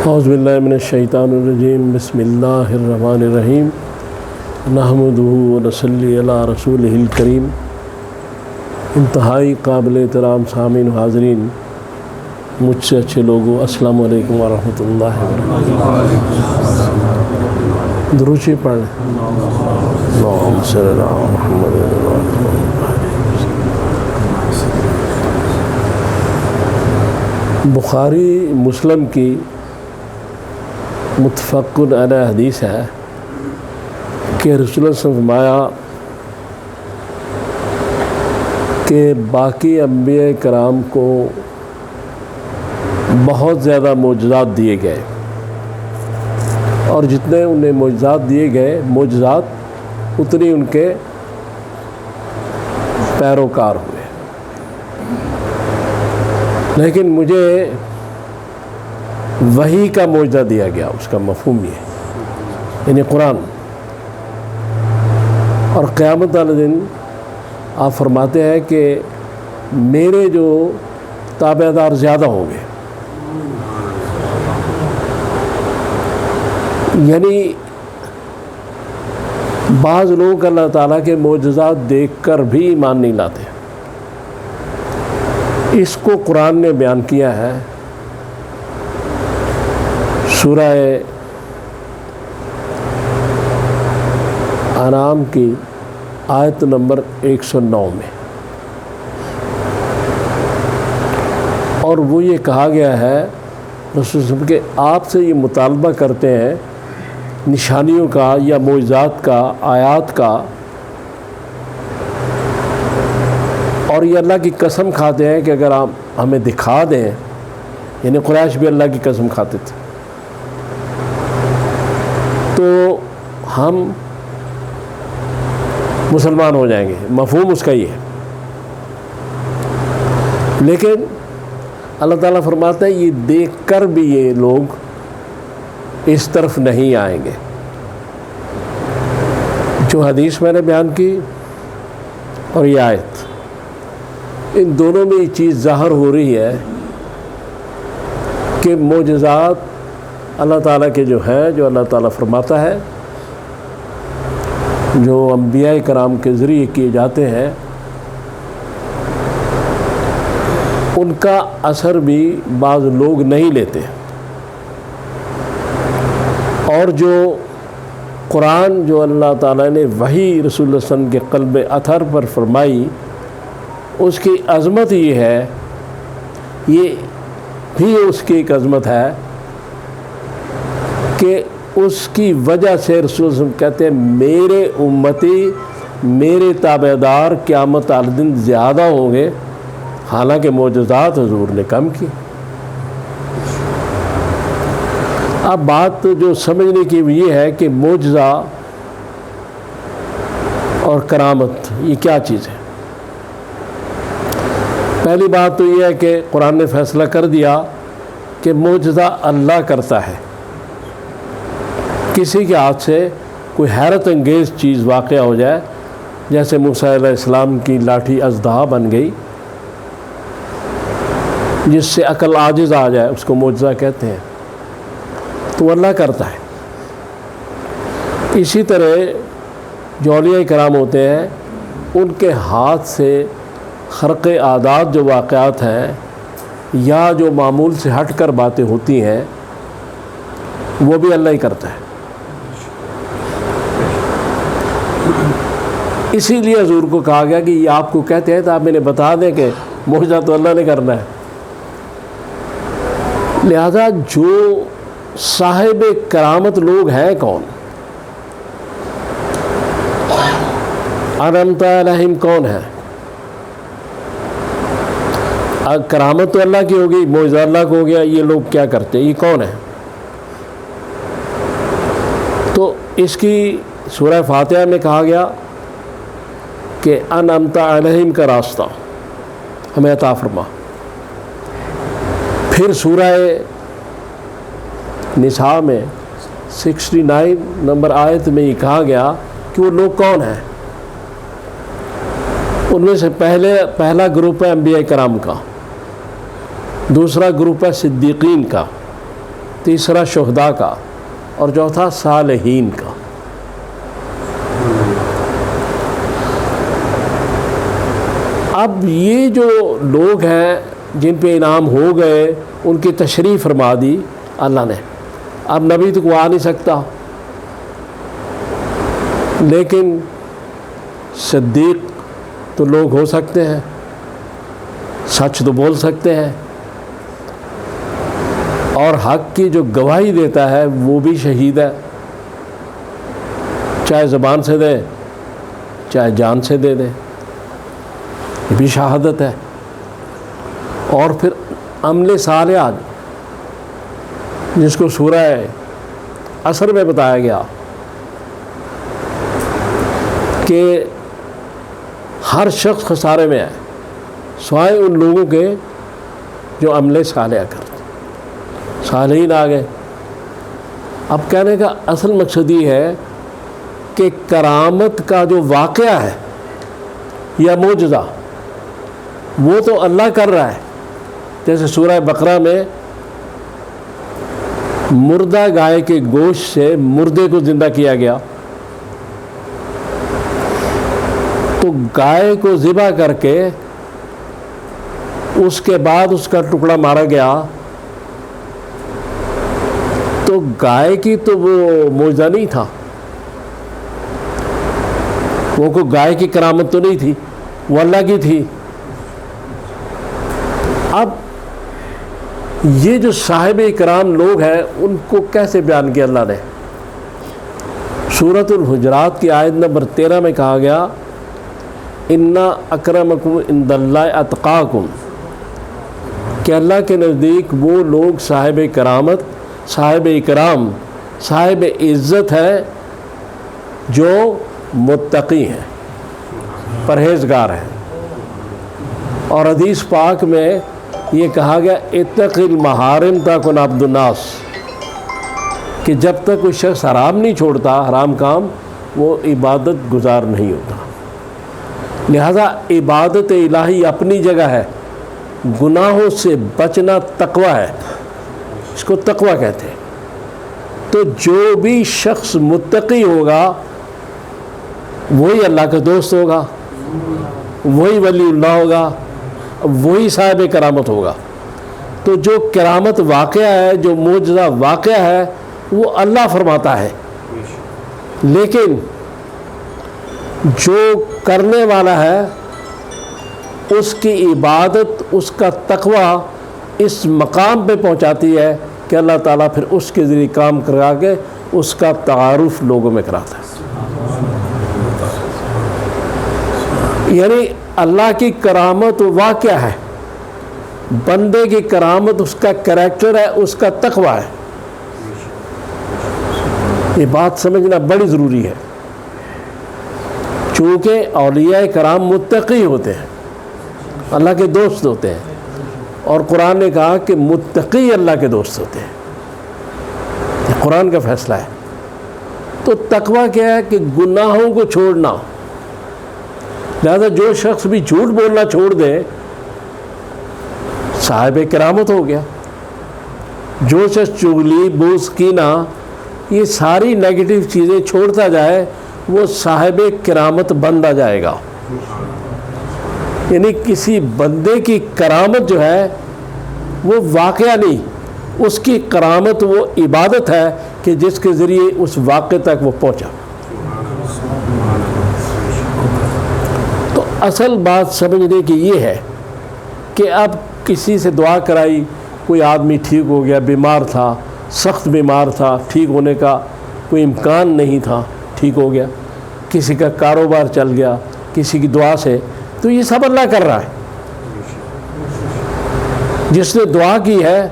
اعوذ باللہ من الشیطان الرجیم بسم اللہ الرحمن الرحیم نحمدہ ونصلی علی رسولہ الکریم۔ انتہائی قابل احترام سامعین و حاضرین، مجھ سے اچھے لوگوں، السلام علیکم ورحمۃ اللہ وبرکاتہ۔ درود شریف پڑھ لیں۔ اللہم صلی علی محمد وعلی آلہ محمد۔ بخاری مسلم کی متفق علیہ حدیث ہے کہ رسول اللہ صلی اللہ علیہ وسلم فرمایا کہ باقی انبیاء کرام کو بہت زیادہ معجزات دیے گئے، اور جتنے انہیں معجزات دیے گئے اتنی ان کے پیروکار ہوئے، لیکن مجھے وحی کا معجزہ دیا گیا۔ اس کا مفہوم یہ ہے، یعنی قرآن، اور قیامت والے دن آپ فرماتے ہیں کہ میرے جو تابع دار زیادہ ہوں گے، یعنی بعض لوگ اللہ تعالیٰ کے معجزات دیکھ کر بھی ایمان نہیں لاتے۔ اس کو قرآن نے بیان کیا ہے سورہ انعام کی آیت نمبر 109 میں، اور وہ یہ کہا گیا ہے رسول صلی اللہ علیہ وسلم کہ آپ سے یہ مطالبہ کرتے ہیں نشانیوں کا یا معجزات کا، آیات کا، اور یہ اللہ کی قسم کھاتے ہیں کہ اگر آپ ہمیں دکھا دیں، یعنی قریش بھی اللہ کی قسم کھاتے تھے، تو ہم مسلمان ہو جائیں گے۔ مفہوم اس کا یہ ہے، لیکن اللہ تعالیٰ فرماتا ہے یہ دیکھ کر بھی یہ لوگ اس طرف نہیں آئیں گے۔ جو حدیث میں نے بیان کی اور یہ آیت، ان دونوں میں یہ چیز ظاہر ہو رہی ہے کہ معجزات اللہ تعالیٰ کے جو ہیں، جو اللہ تعالیٰ فرماتا ہے، جو انبیاء کرام کے ذریعے کیے جاتے ہیں، ان کا اثر بھی بعض لوگ نہیں لیتے، اور جو قرآن جو اللہ تعالیٰ نے وحی رسول اللہ صلی اللہ علیہ وسلم کے قلب اطہر پر فرمائی، اس کی عظمت یہ ہے، یہ بھی اس کی ایک عظمت ہے کہ اس کی وجہ سے رسول اللہ صلی اللہ علیہ وسلم کہتے ہیں میرے امتی، میرے تابع دار قیامت والے دن زیادہ ہوں گے، حالانکہ معجزات حضور نے کم کی۔ اب بات جو سمجھنے کی یہ ہے کہ معجزہ اور کرامت یہ کیا چیز ہے۔ پہلی بات تو یہ ہے کہ قرآن نے فیصلہ کر دیا کہ معجزہ اللہ کرتا ہے۔ کسی کے ہاتھ سے کوئی حیرت انگیز چیز واقع ہو جائے، جیسے موسیٰ علیہ السلام کی لاٹھی اژدہا بن گئی، جس سے عقل عاجز آ جائے، اس کو معجزہ کہتے ہیں، تو اللہ کرتا ہے۔ اسی طرح جو اولیاء کرام ہوتے ہیں، ان کے ہاتھ سے خرق عادات جو واقعات ہیں یا جو معمول سے ہٹ کر باتیں ہوتی ہیں، وہ بھی اللہ ہی کرتا ہے۔ اسی لیے حضور کو کہا گیا کہ یہ آپ کو کہتے ہیں تو آپ انہیں بتا دیں کہ معجزہ تو اللہ نے کرنا ہے۔ لہذا جو صاحب کرامت لوگ ہیں کون، انعمت علیہم کون ہے؟ کرامت تو اللہ کی ہوگی، معجزہ اللہ کو ہو گیا، یہ لوگ کیا کرتے ہیں، یہ کون ہے؟ تو اس کی سورہ فاتحہ میں کہا گیا کہ انعمت علیہم کا راستہ ہمیں عطا فرما۔ پھر سورہ نساء میں 69 نمبر آیت میں یہ کہا گیا کہ وہ لوگ کون ہیں۔ ان میں سے پہلا گروپ ہے انبیاء کرام کا، دوسرا گروپ ہے صدیقین کا، تیسرا شہداء کا، اور چوتھا صالحین کا۔ اب یہ جو لوگ ہیں جن پہ انعام ہو گئے ان کی تشریح فرما دی اللہ نے۔ اب نبی تو کوئی آ نہیں سکتا، لیکن صدیق تو لوگ ہو سکتے ہیں، سچ تو بول سکتے ہیں، اور حق کی جو گواہی دیتا ہے وہ بھی شہید ہے، چاہے زبان سے دے چاہے جان سے دے دے، یہ بھی شہادت ہے۔ اور پھر عمل صالح جس کو سورہ عصر میں بتایا گیا کہ ہر شخص خسارے میں ہے سوائے ان لوگوں کے جو عمل صالح کرتے، صالحین آ گئے۔ اب کہنے کا اصل مقصد یہ ہے کہ کرامت کا جو واقعہ ہے یا معجزہ وہ تو اللہ کر رہا ہے، جیسے سورہ بقرہ میں مردہ گائے کے گوشت سے مردے کو زندہ کیا گیا، تو گائے کو ذبح کر کے اس کے بعد اس کا ٹکڑا مارا گیا، تو گائے کی تو وہ معجزہ نہیں تھا، وہ کوئی گائے کی کرامت تو نہیں تھی، وہ اللہ کی تھی۔ اب یہ جو صاحب اکرام لوگ ہیں ان کو کیسے بیان کیا اللہ نے؟ سورۃ الحجرات کی آیت نمبر 13 میں کہا گیا اِنَّ أَكْرَمَكُمْ عِنْدَ اللَّهِ أَتْقَاكُمْ، کہ اللہ کے نزدیک وہ لوگ صاحب کرامت، صاحب اکرام، صاحب عزت ہے جو متقی ہیں، پرہیزگار ہیں۔ اور حدیث پاک میں یہ کہا گیا اتق المحارم تکن عبد الناس، کہ جب تک کوئی شخص حرام نہیں چھوڑتا، حرام کام، وہ عبادت گزار نہیں ہوتا۔ لہذا عبادت الہی اپنی جگہ ہے، گناہوں سے بچنا تقوی ہے، اس کو تقوی کہتے ہیں۔ تو جو بھی شخص متقی ہوگا وہی اللہ کا دوست ہوگا، وہی ولی اللہ ہوگا، وہی صاحب کرامت ہوگا۔ تو جو کرامت واقعہ ہے، جو معجزہ واقعہ ہے، وہ اللہ فرماتا ہے، لیکن جو کرنے والا ہے اس کی عبادت، اس کا تقوی اس مقام پہ پہنچاتی ہے کہ اللہ تعالیٰ پھر اس کے ذریعے کام کرا کے اس کا تعارف لوگوں میں کراتا ہے۔ یعنی اللہ کی کرامت واقعہ ہے، بندے کی کرامت اس کا کریکٹر ہے، اس کا تقوی ہے۔ یہ بات سمجھنا بڑی ضروری ہے، چونکہ اولیاء کرام متقی ہوتے ہیں، اللہ کے دوست ہوتے ہیں، اور قرآن نے کہا کہ متقی اللہ کے دوست ہوتے ہیں، یہ قرآن کا فیصلہ ہے۔ تو تقوی کیا ہے کہ گناہوں کو چھوڑنا۔ لہذا جو شخص بھی جھوٹ بولنا چھوڑ دے صاحب کرامت ہو گیا، جو شخص چغلی، بوس، کینہ، یہ ساری نیگیٹو چیزیں چھوڑتا جائے وہ صاحب کرامت بنتا جائے گا۔ یعنی کسی بندے کی کرامت جو ہے وہ واقعہ نہیں، اس کی کرامت وہ عبادت ہے کہ جس کے ذریعے اس واقعے تک وہ پہنچا۔ تو اصل بات سمجھنے کی یہ ہے کہ اب کسی سے دعا کرائی، کوئی آدمی ٹھیک ہو گیا، بیمار تھا، سخت بیمار تھا، ٹھیک ہونے کا کوئی امکان نہیں تھا، ٹھیک ہو گیا، کسی کا کاروبار چل گیا کسی کی دعا سے، تو یہ سب اللہ کر رہا ہے۔ جس نے دعا کی ہے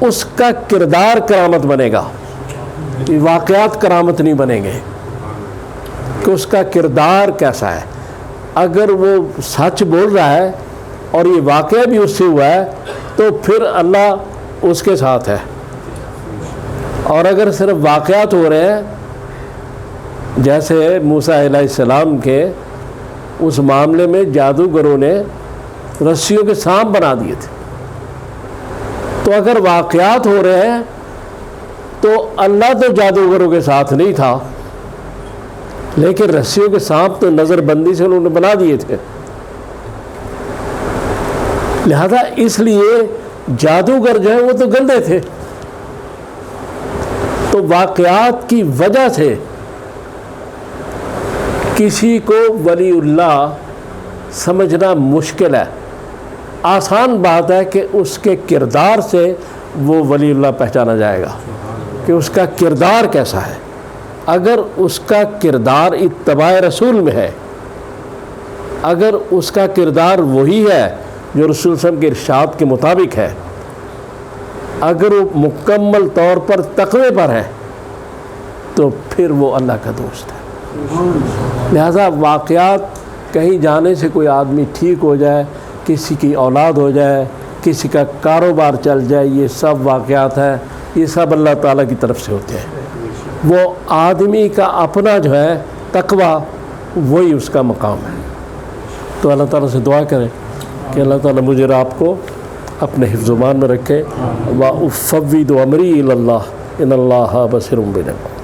اس کا کردار کرامت بنے گا، یہ واقعات کرامت نہیں بنیں گے کہ اس کا کردار کیسا ہے۔ اگر وہ سچ بول رہا ہے اور یہ واقعہ بھی اس سے ہوا ہے تو پھر اللہ اس کے ساتھ ہے، اور اگر صرف واقعات ہو رہے ہیں جیسے موسیٰ علیہ السلام کے اس معاملے میں جادوگروں نے رسیوں کے سانپ بنا دیے تھے، تو اگر واقعات ہو رہے ہیں تو اللہ تو جادوگروں کے ساتھ نہیں تھا، لیکن رسیوں کے سانپ تو نظر بندی سے انہوں نے بنا دیے تھے۔ لہذا اس لیے جادوگر جو ہیں وہ تو گندے تھے، تو واقعات کی وجہ سے کسی کو ولی اللہ سمجھنا مشکل ہے۔ آسان بات ہے کہ اس کے کردار سے وہ ولی اللہ پہچانا جائے گا کہ اس کا کردار کیسا ہے۔ اگر اس کا کردار اتباع رسول میں ہے، اگر اس کا کردار وہی ہے جو رسول صلی اللہ علیہ وسلم کے ارشاد کے مطابق ہے، اگر وہ مکمل طور پر تقوی پر ہے، تو پھر وہ اللہ کا دوست ہے۔ لہذا واقعات کہیں جانے سے کوئی آدمی ٹھیک ہو جائے، کسی کی اولاد ہو جائے، کسی کا کاروبار چل جائے، یہ سب واقعات ہیں، یہ سب اللہ تعالیٰ کی طرف سے ہوتے ہیں۔ وہ آدمی کا اپنا جو ہے تقوی، وہی اس کا مقام ہے۔ تو اللہ تعالیٰ سے دعا کریں کہ اللہ تعالیٰ مجھے اور آپ کو اپنے حفظ و امان میں رکھے۔ وَأُفَوِّضُ أَمْرِي إِلَى اللَّهِ إِنَّ اللَّهَ بَصِيرٌ بِالْعِبَادِ۔